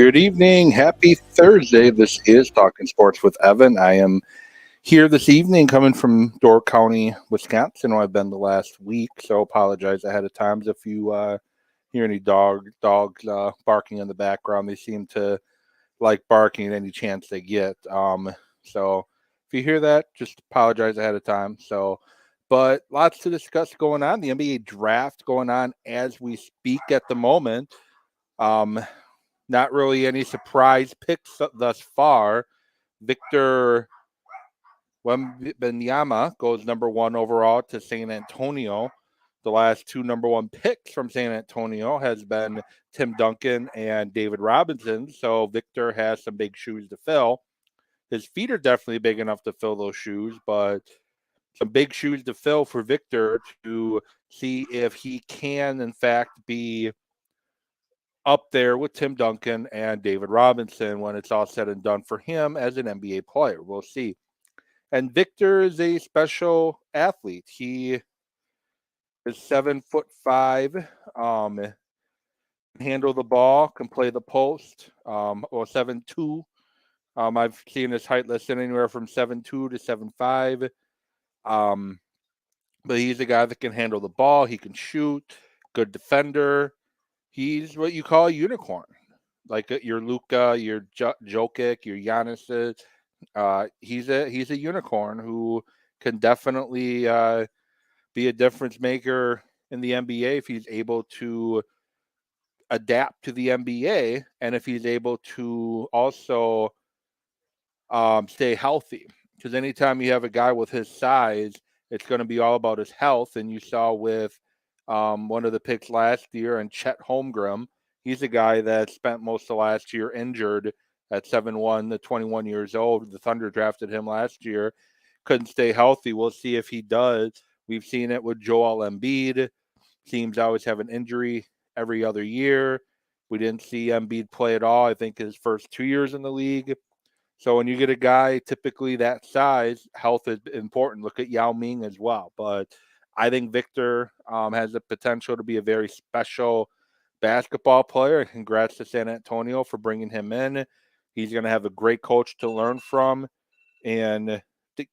Good evening. Happy Thursday. This is Talking Sports with Evan. I am here this evening coming from Door County, Wisconsin, where I've been the last week. So apologize ahead of time if you hear any dogs barking in the background. They seem to like barking any chance they get. So if you hear that, just apologize ahead of time. But lots to discuss going on. The NBA draft going on as we speak at the moment. Not really any surprise picks thus far. Victor Wembanyama goes number 1 overall to San Antonio. The last 2 number 1 picks from San Antonio has been Tim Duncan and David Robinson. So Victor has some big shoes to fill. His feet are definitely big enough to fill those shoes, but some big shoes to fill for Victor to see if he can, in fact, be up there with Tim Duncan and David Robinson when it's all said and done for him as an NBA player. We'll see. And Victor is a special athlete. He is 7'5", handle the ball, can play the post, or 7'2". I've seen his height listed anywhere from 7'2" to 7'5". But he's a guy that can handle the ball. He can shoot, good defender. He's what you call a unicorn, like your Luka, your Jokic, your Giannis. He's a unicorn who can definitely be a difference maker in the NBA if he's able to adapt to the NBA and if he's able to also stay healthy. Because anytime you have a guy with his size, it's going to be all about his health. And you saw with one of the picks last year, and Chet Holmgren. He's a guy that spent most of last year injured at 7'1", to 21 years old. The Thunder drafted him last year. Couldn't stay healthy. We'll see if he does. We've seen it with Joel Embiid. Seems to always have an injury every other year. We didn't see Embiid play at all, I think, his first 2 years in the league. So when you get a guy typically that size, health is important. Look at Yao Ming as well. But I think Victor has the potential to be a very special basketball player. Congrats to San Antonio for bringing him in. He's going to have a great coach to learn from, and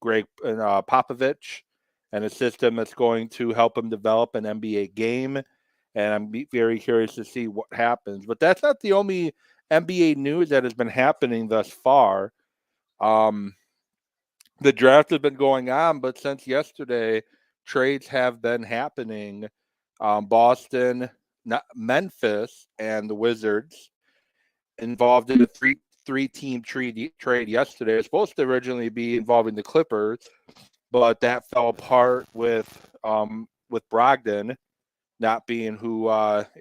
Greg Popovich, and a system that's going to help him develop an NBA game. And I'm very curious to see what happens. But that's not the only NBA news that has been happening thus far. The draft has been going on, but since yesterday, trades have been happening. Boston, Memphis, and the Wizards involved in a three-team trade yesterday. It was supposed to originally be involving the Clippers, but that fell apart with Brogdon not being who,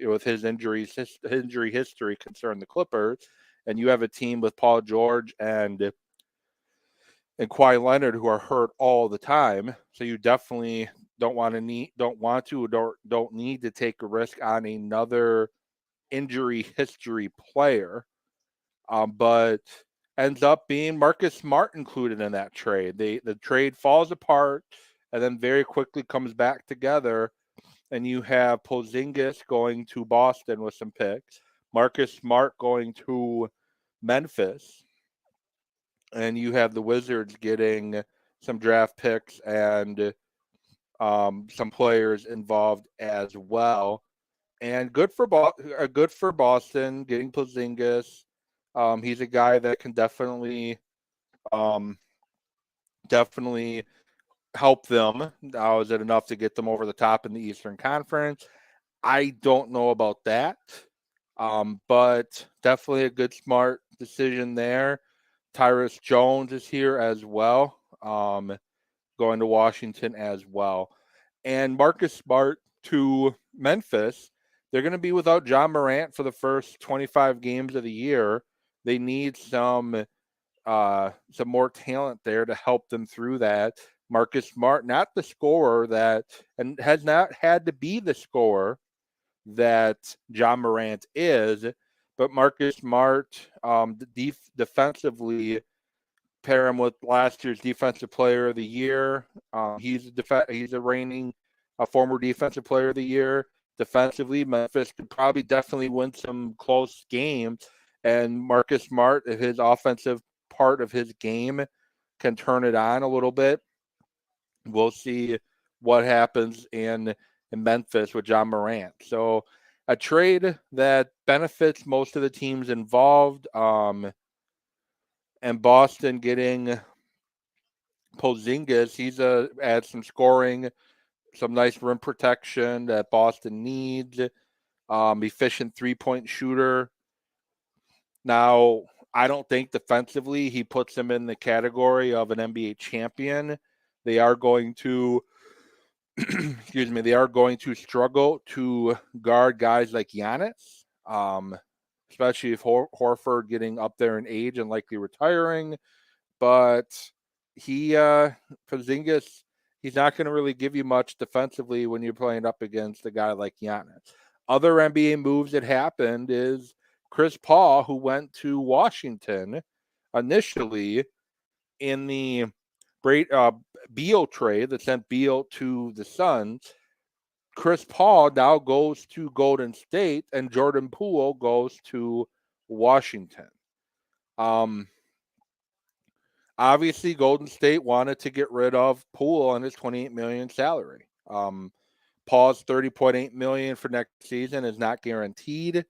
with his injury history concerned the Clippers. And you have a team with Paul George and Kawhi Leonard who are hurt all the time. So you definitely don't need to take a risk on another injury history player. But ends up being Marcus Smart included in that trade. The trade falls apart and then very quickly comes back together. And you have Porzingis going to Boston with some picks, Marcus Smart going to Memphis, and you have the Wizards getting some draft picks and some players involved as well. And good for Boston getting Porzingis. He's a guy that can definitely help them. Now, is it enough to get them over the top in the Eastern Conference? I don't know about that, but definitely a good, smart decision there. Tyrus Jones is here as well, going to Washington as well. And Marcus Smart to Memphis. They're going to be without John Morant for the first 25 games of the year. They need some more talent there to help them through that. Marcus Smart, not the scorer and has not had to be the scorer that John Morant is, but Marcus Smart defensively, pair him with last year's Defensive Player of the Year. He's a reigning former Defensive Player of the Year. Defensively, Memphis could probably definitely win some close games and Marcus Smart, if his offensive part of his game can turn it on a little bit, we'll see what happens in Memphis with John Morant. So a trade that benefits most of the teams involved. And Boston getting Porzingis, he's adds some scoring, some nice rim protection that Boston needs. Efficient 3-point shooter. Now, I don't think defensively he puts them in the category of an NBA champion. They are going to, excuse me, they are going to struggle to guard guys like Giannis, especially if Horford getting up there in age and likely retiring. But Porzingis, he's not going to really give you much defensively when you're playing up against a guy like Giannis. Other NBA moves that happened is Chris Paul, who went to Washington initially in the Beal trade that sent Beal to the Suns. Chris Paul now goes to Golden State, and Jordan Poole goes to Washington. Obviously, Golden State wanted to get rid of Poole on his $28 million salary. Paul's $30.8 million for next season is not guaranteed.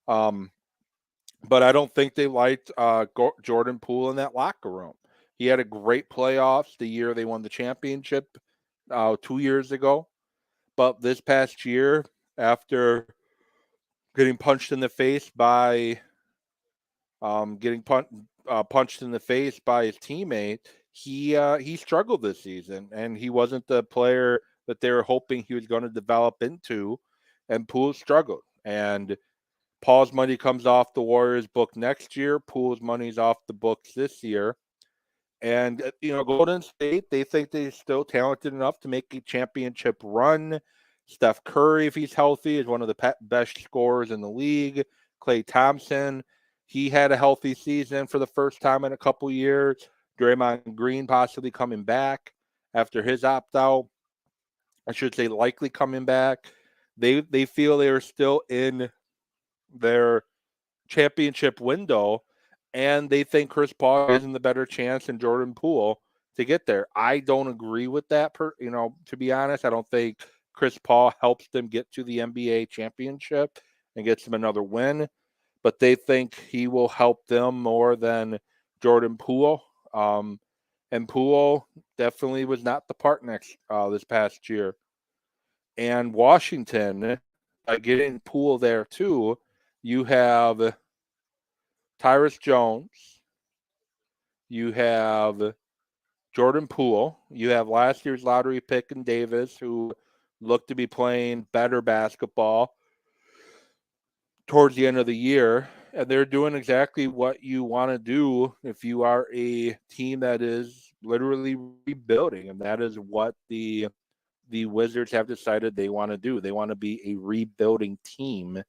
But I don't think they liked Jordan Poole in that locker room. He had a great playoffs the year they won the championship 2 years ago. But this past year, after getting punched in the face by punched in the face by his teammate, he struggled this season, and he wasn't the player that they were hoping he was going to develop into. And Poole struggled. And Paul's money comes off the Warriors book next year. Poole's money's off the books this year. And, Golden State, they think they're still talented enough to make a championship run. Steph Curry, if he's healthy, is one of the best scorers in the league. Klay Thompson, he had a healthy season for the first time in a couple years. Draymond Green possibly coming back after his opt-out. I should say likely coming back. They feel they are still in their championship window, and they think Chris Paul isn't the better chance than Jordan Poole to get there. I don't agree with that. To be honest, I don't think Chris Paul helps them get to the NBA championship and gets them another win, but they think he will help them more than Jordan Poole. And Poole definitely was not the part this past year. And Washington, getting Poole there too, you have Tyrus Jones, you have Jordan Poole, you have last year's lottery pick in Davis, who looked to be playing better basketball towards the end of the year, and they're doing exactly what you want to do if you are a team that is literally rebuilding, and that is what the Wizards have decided they want to do. They want to be a rebuilding team.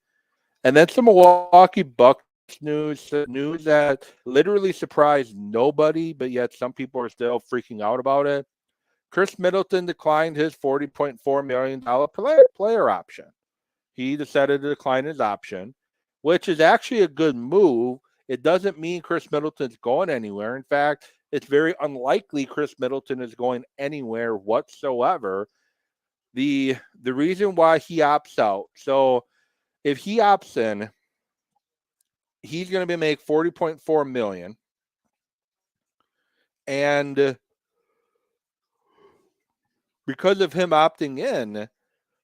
And then some Milwaukee Bucks news that literally surprised nobody, but yet some people are still freaking out about it. Khris Middleton declined his $40.4 million player option. He decided to decline his option, which is actually a good move. It doesn't mean Khris Middleton's going anywhere. In fact, it's very unlikely Khris Middleton is going anywhere whatsoever. The reason why he opts out, so if he opts in, he's going to make $40.4 million. And because of him opting in,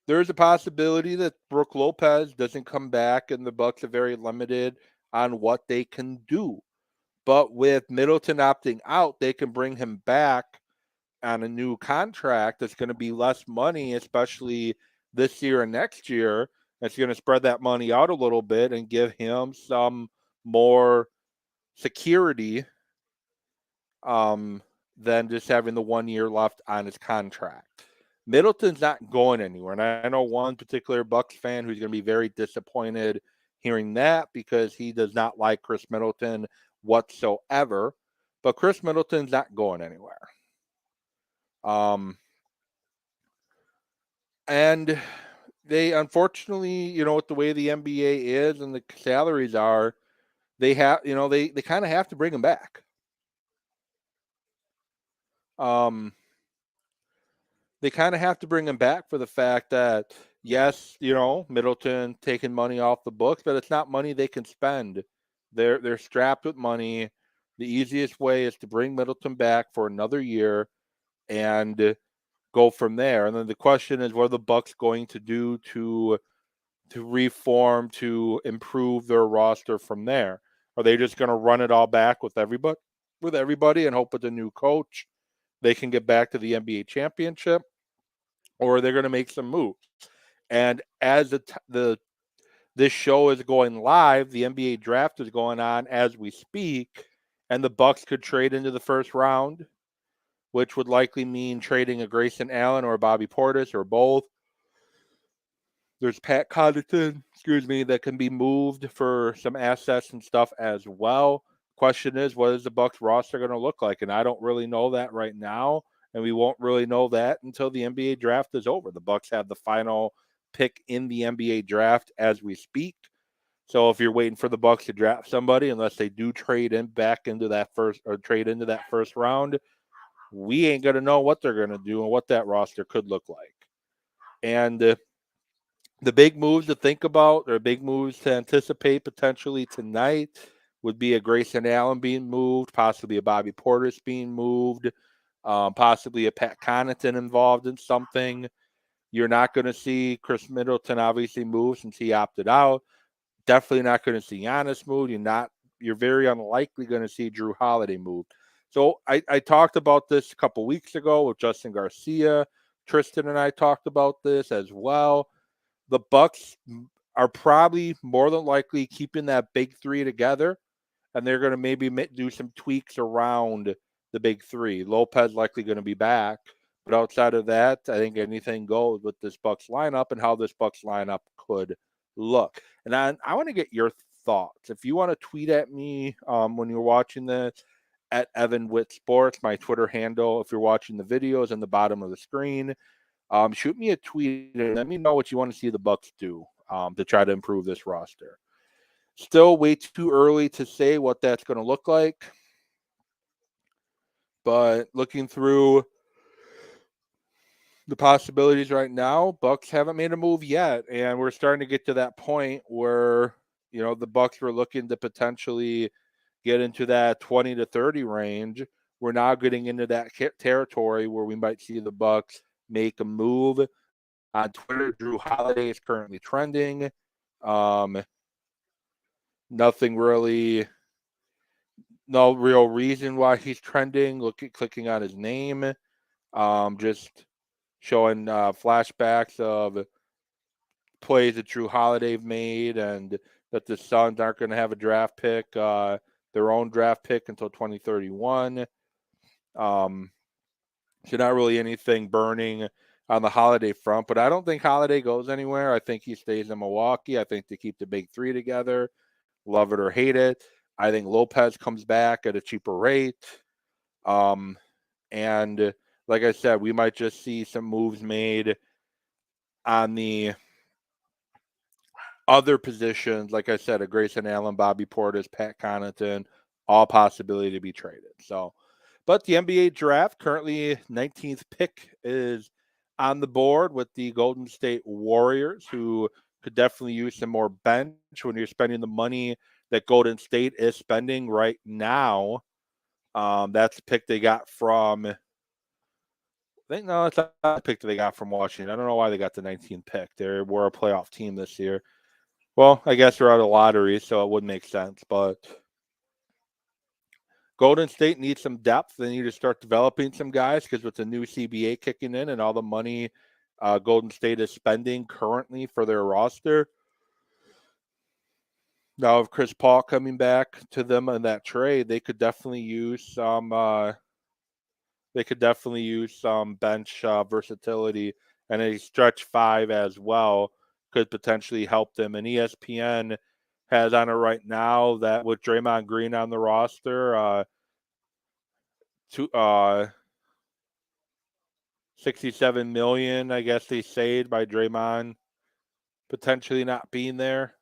there's a possibility that Brook Lopez doesn't come back, and the Bucks are very limited on what they can do. But with Middleton opting out, they can bring him back on a new contract that's going to be less money, especially this year and next year. It's going to spread that money out a little bit and give him some more security than just having the 1 year left on his contract. Middleton's not going anywhere. And I know one particular Bucks fan who's going to be very disappointed hearing that because he does not like Khris Middleton whatsoever. But Khris Middleton's not going anywhere. And they, unfortunately, with the way the NBA is and the salaries are, they have, they kind of have to bring him back. Um, they kind of have to bring him back for the fact that, yes, Middleton taking money off the books, but it's not money they can spend. They're strapped with money. The easiest way is to bring Middleton back for another year and go from there. And then the question is, what are the Bucks going to do to reform, to improve their roster from there? Are they just going to run it all back with everybody and hope with a new coach they can get back to the NBA championship, or are they going to make some moves? And as this show is going live, the NBA draft is going on as we speak, and the Bucks could trade into the first round, which would likely mean trading a Grayson Allen or a Bobby Portis or both. There's Pat Connaughton, that can be moved for some assets and stuff as well. Question is, what is the Bucks roster going to look like? And I don't really know that right now, and we won't really know that until the NBA draft is over. The Bucks have the final pick in the NBA draft as we speak. So if you're waiting for the Bucks to draft somebody, unless they do trade into that first round, we ain't going to know what they're going to do and what that roster could look like. And the big moves to think about, or big moves to anticipate potentially tonight, would be a Grayson Allen being moved, possibly a Bobby Portis being moved, possibly a Pat Connaughton involved in something. You're not going to see Khris Middleton obviously move since he opted out. Definitely not going to see Giannis move. You're very unlikely going to see Jrue Holiday move. So I talked about this a couple weeks ago with Justin Garcia. Tristan and I talked about this as well. The Bucks are probably more than likely keeping that big three together, and they're going to maybe do some tweaks around the big three. Lopez likely going to be back, but outside of that, I think anything goes with this Bucks lineup and how this Bucks lineup could look. And I want to get your thoughts. If you want to tweet at me when you're watching this, at Evan Witt Sports, my Twitter handle. If you're watching the videos on the bottom of the screen, shoot me a tweet and let me know what you want to see the Bucks do to try to improve this roster. Still way too early to say what that's going to look like, but looking through the possibilities right now, Bucks haven't made a move yet, and we're starting to get to that point where the Bucks were looking to potentially get into that 20 to 30 range. We're now getting into that territory where we might see the Bucks make a move. On Twitter, Jrue Holiday is currently trending. Nothing really, no real reason why he's trending. Clicking on his name, just showing flashbacks of plays that Jrue Holiday made, and that the Suns aren't going to have a draft pick, their own draft pick until 2031. So not really anything burning on the Holiday front, but I don't think Holiday goes anywhere. I think he stays in Milwaukee. I think they keep the big three together, love it or hate it. I think Lopez comes back at a cheaper rate. And like I said, we might just see some moves made on the other positions. Like I said, a Grayson Allen, Bobby Portis, Pat Connaughton, all possibility to be traded. So, but the NBA draft, currently 19th pick, is on the board with the Golden State Warriors, who could definitely use some more bench when you're spending the money that Golden State is spending right now. That's the pick they got from, I think, no, it's not the pick that they got from Washington. I don't know why they got the 19th pick. They were a playoff team this year. Well, I guess they're out of lottery, so it would make sense. But Golden State needs some depth. They need to start developing some guys, because with the new CBA kicking in and all the money Golden State is spending currently for their roster, now with Chris Paul coming back to them in that trade, they could definitely use some. Bench versatility, and a stretch five as well could potentially help them. And ESPN has on it right now that with Draymond Green on the roster, 67 million, I guess they saved by Draymond potentially not being there.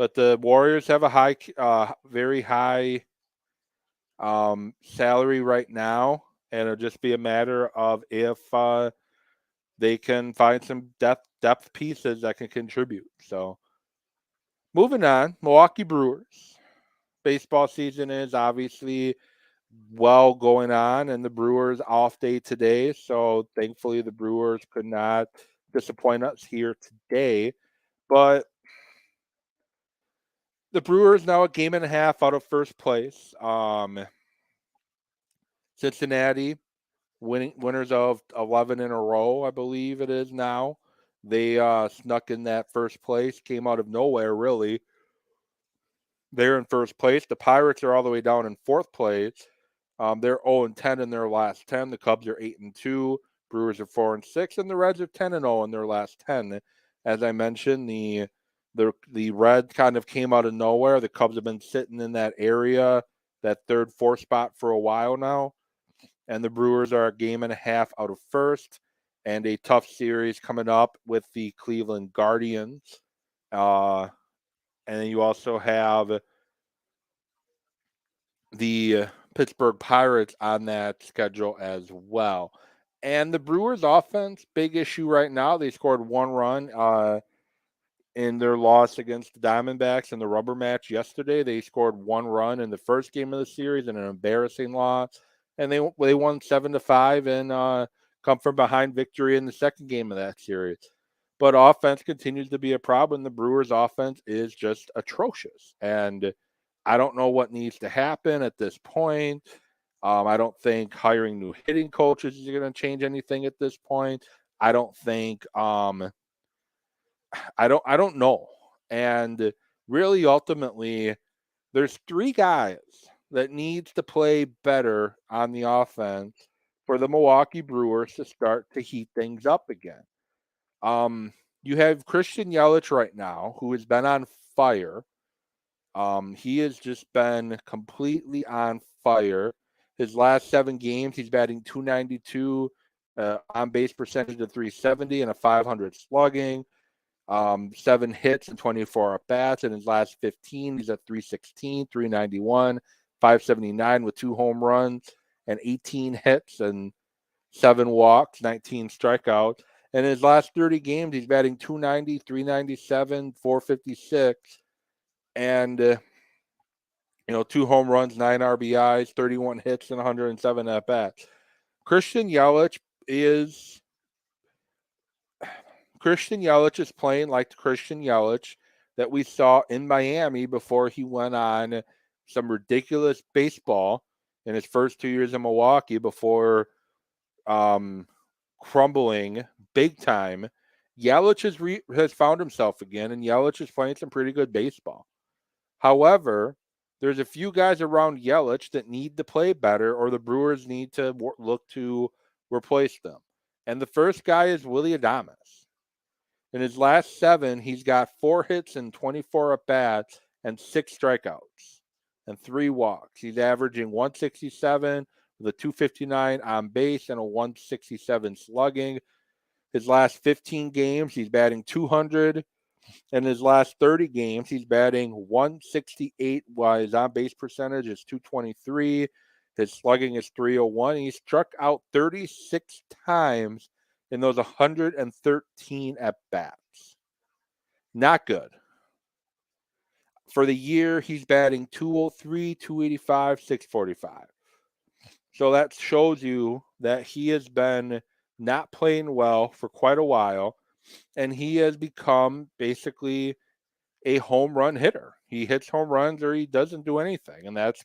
But the Warriors have a very high salary right now, and it'll just be a matter of if they can find some depth pieces that can contribute. So moving on, Milwaukee Brewers. Baseball season is obviously well going on, and the Brewers off day today. So thankfully, the Brewers could not disappoint us here today. But the Brewers now a game and a half out of first place. Cincinnati winners of 11 in a row, I believe it is now. They snuck in that first place, came out of nowhere, really. They're in first place. The Pirates are all the way down in fourth place. They're 0-10 in their last 10. The Cubs are 8-2. Brewers are 4-6, and the Reds are 10-0 in their last 10. As I mentioned, the Reds kind of came out of nowhere. The Cubs have been sitting in that area, that third, fourth spot for a while now. And the Brewers are a game and a half out of first, and a tough series coming up with the Cleveland Guardians. And then you also have the Pittsburgh Pirates on that schedule as well. And the Brewers offense, big issue right now. They scored one run in their loss against the Diamondbacks in the rubber match yesterday. They scored one run in the first game of the series in an embarrassing loss. And they won 7-5 and come from behind victory in the second game of that series. But offense continues to be a problem. The Brewers offense is just atrocious. And I don't know what needs to happen at this point. I don't think hiring new hitting coaches is going to change anything at this point. I don't think I don't know. And really ultimately there's three guys that needs to play better on the offense for the Milwaukee Brewers to start to heat things up again. You have Christian Yelich right now, who has been on fire. He has just been completely on fire. His last 7 games, he's batting .292, on base percentage of .370, and a .500 slugging. 7 hits and 24 at bats. In his last 15, he's at .316, .391, .579 with 2 home runs and 18 hits and 7 walks, 19 strikeouts. In his last 30 games, he's batting .290, .397, .456, and 2 home runs, 9 RBIs, 31 hits, and 107 at bats. Christian Yelich is playing like the Christian Yelich that we saw in Miami before he went on some ridiculous baseball in his first 2 years in Milwaukee before crumbling big time. Yelich has found himself again, and Yelich is playing some pretty good baseball. However, there's a few guys around Yelich that need to play better, or the Brewers need to look to replace them. And the first guy is Willy Adames. In his last 7, he's got 4 hits and 24 at-bats and 6 strikeouts and 3 walks. He's averaging 167 with a 259 on base and a 167 slugging. His last 15 games, he's batting .200. In his last 30 games, he's batting .168 while his on-base percentage is .223. His slugging is .301. He struck out 36 times in those 113 at-bats. Not good. For the year, he's batting .203, .285, .645. So that shows you that he has been not playing well for quite a while, and he has become basically a home run hitter. He hits home runs or he doesn't do anything, and that's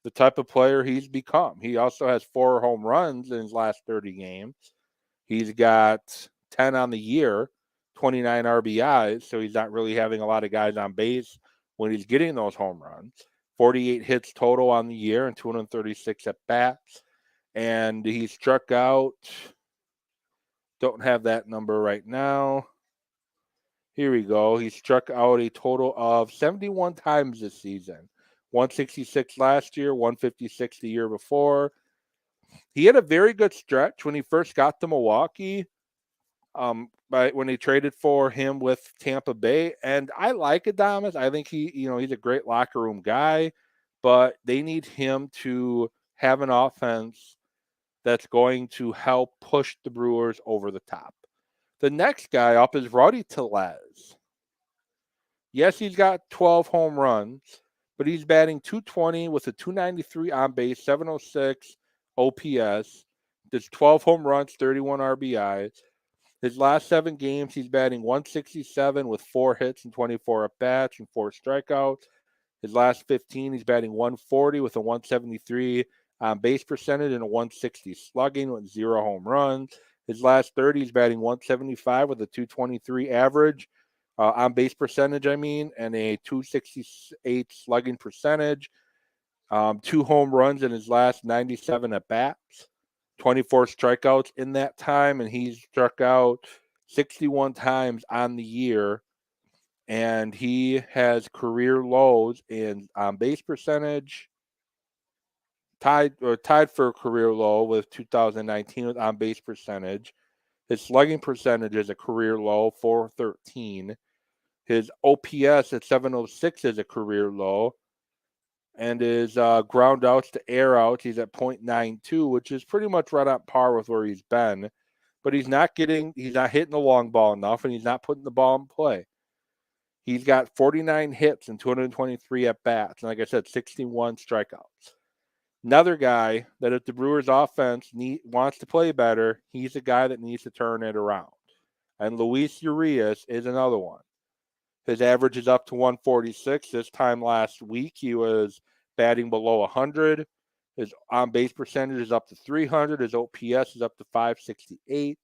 the type of player he's become. He also has 4 home runs in his last 30 games. He's got 10 on the year, 29 RBIs, so he's not really having a lot of guys on base when he's getting those home runs. 48 hits total on the year and 236 at-bats. And he struck out, don't have that number right now. Here we go. He struck out a total of 71 times this season. 166 last year, 156 the year before. He had a very good stretch when he first got to Milwaukee. But when they traded for him with Tampa Bay, and I like Adames. I think he's a great locker room guy, but they need him to have an offense that's going to help push the Brewers over the top. The next guy up is Rowdy Tellez. Yes, he's got 12 home runs, but he's batting .220 with a .293 on base, .706 OPS. There's 12 home runs, 31 RBIs. His last 7 games, he's batting .167 with 4 hits and 24 at bats and 4 strikeouts. His last 15, he's batting .140 with a .173 on base percentage and a .160 slugging with 0 home runs. His last 30, he's batting .175 with a .223 average on base percentage, and a .268 slugging percentage. 2 home runs in his last 97 at bats. 24 strikeouts in that time, and he's struck out 61 times on the year. And he has career lows in base percentage, tied for a career low with 2019 with on base percentage. His slugging percentage is a career low, 413. His OPS at 706 is a career low. And his ground outs to air outs, he's at .92, which is pretty much right on par with where he's been. But he's not hitting the long ball enough, and he's not putting the ball in play. He's got 49 hits and 223 at bats, and like I said, 61 strikeouts. Another guy that if the Brewers offense wants to play better, he's a guy that needs to turn it around. And Luis Urias is another one. His average is up to 146. This time last week, he was batting below 100. His on-base percentage is up to 300. His OPS is up to 568.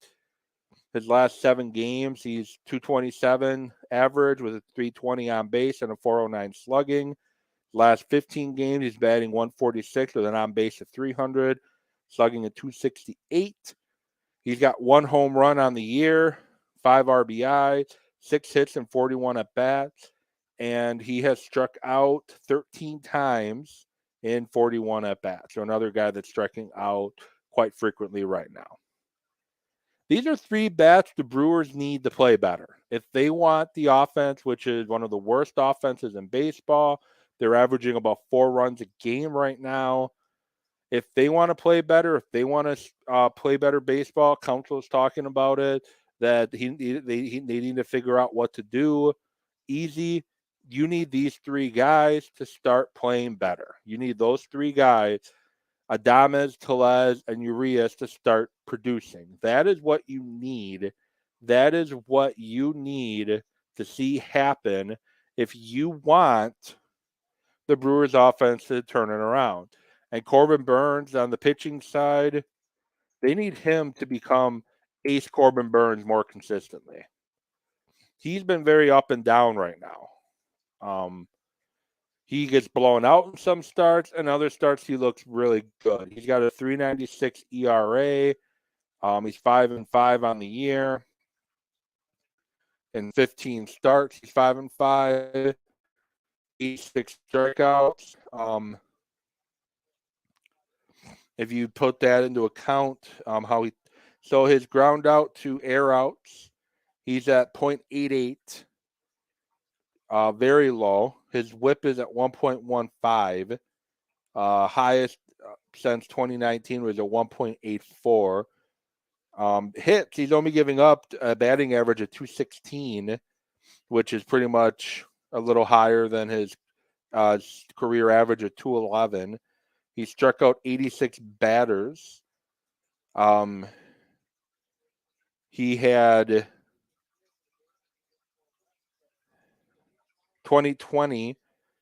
His last 7 games, he's 227 average with a 320 on base and a 409 slugging. Last 15 games, he's batting 146 with an on base of 300, slugging at 268. He's got 1 home run on the year, 5 RBI, 6 hits and 41 at bats, and he has struck out 13 times in 41 at bats. So another guy that's striking out quite frequently right now. These are 3 bats the Brewers need to play better. If they want the offense, which is one of the worst offenses in baseball, they're averaging about 4 runs a game right now. If they want to play better, if they want to play better baseball, Counsell is talking about it, that they need to figure out what to do. Easy. You need these 3 guys to start playing better. You need those 3 guys, Adames, Tellez, and Urias, to start producing. That is what you need. That is what you need to see happen if you want the Brewers offense to turn it around. And Corbin Burnes on the pitching side, they need him to become ace Corbin Burnes more consistently. He's been very up and down right now. He gets blown out in some starts, and other starts he looks really good. He's got a 3.96 ERA. He's 5-5 on the year. In 15 starts, he's 5-5. 86 strikeouts. If you put that into account, so his ground out to air outs, he's at .88, very low. His WHIP is at 1.15. Highest since 2019 was at 1.84. Hits, he's only giving up a batting average of 216, which is pretty much a little higher than his career average of 211. He struck out 86 batters. He had 2020,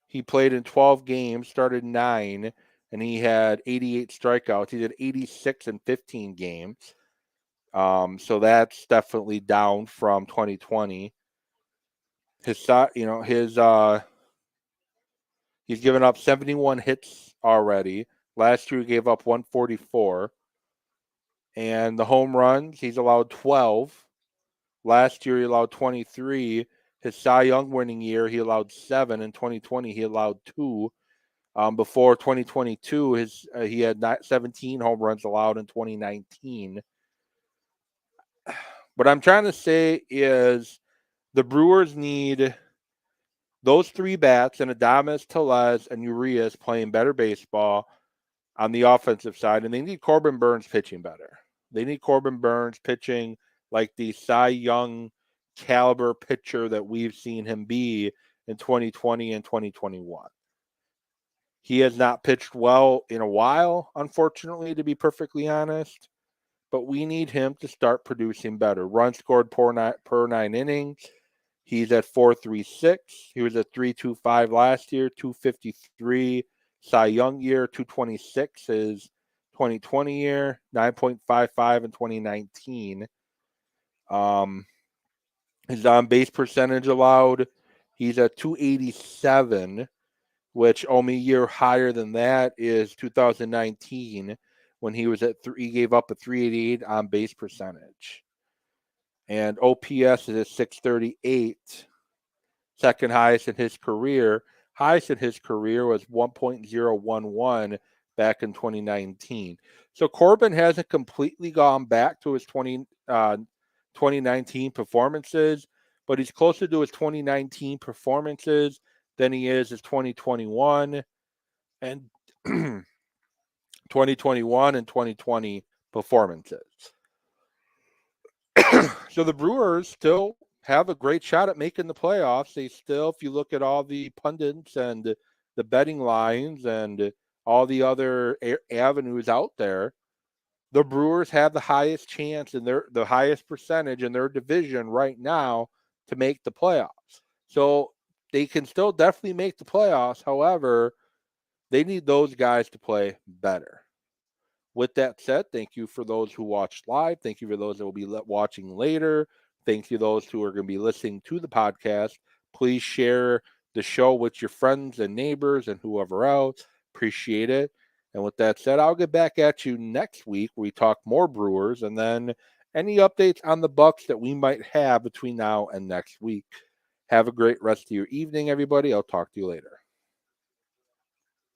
he played in 12 games, started 9, and he had 88 strikeouts. He did 86 in 15 games. So that's definitely down from 2020. He's given up 71 hits already. Last year he gave up 144. And the home runs, he's allowed 12. Last year he allowed 23. His Cy Young winning year, he allowed 7. In 2020, he allowed 2. Before 2022, he had 17 home runs allowed in 2019. What I'm trying to say is the Brewers need those three bats, and Adames, Tellez, and Urias playing better baseball on the offensive side, and they need Corbin Burnes pitching better. They need Corbin Burnes pitching like the Cy Young caliber pitcher that we've seen him be in 2020 and 2021. He has not pitched well in a while, unfortunately, to be perfectly honest, but we need him to start producing better. Runs scored per nine innings. He's at 4.36. He was at 3.25 last year, 2.53 Cy Young year, 2.26 his 2020 year, 9.55 in 2019. His on base percentage allowed, he's at 287, which only a year higher than that is 2019 when he was he gave up a 388 on base percentage. And OPS is at 638, second highest in his career. Highest in his career was 1.011 back in 2019. So Corbin hasn't completely gone back to his 2019 performances, but he's closer to his 2019 performances than he is his 2021 and 2021 and 2020 performances. So the Brewers still have a great shot at making the playoffs. They still, if you look at all the pundits and the betting lines and all the other avenues out there, the Brewers have the highest chance and the highest percentage in their division right now to make the playoffs. So they can still definitely make the playoffs. However, they need those guys to play better. With that said, thank you for those who watched live. Thank you for those that will be watching later. Thank you those who are going to be listening to the podcast. Please share the show with your friends and neighbors and whoever else. Appreciate it. And with that said, I'll get back at you next week where we talk more Brewers and then any updates on the Bucks that we might have between now and next week. Have a great rest of your evening, everybody. I'll talk to you later.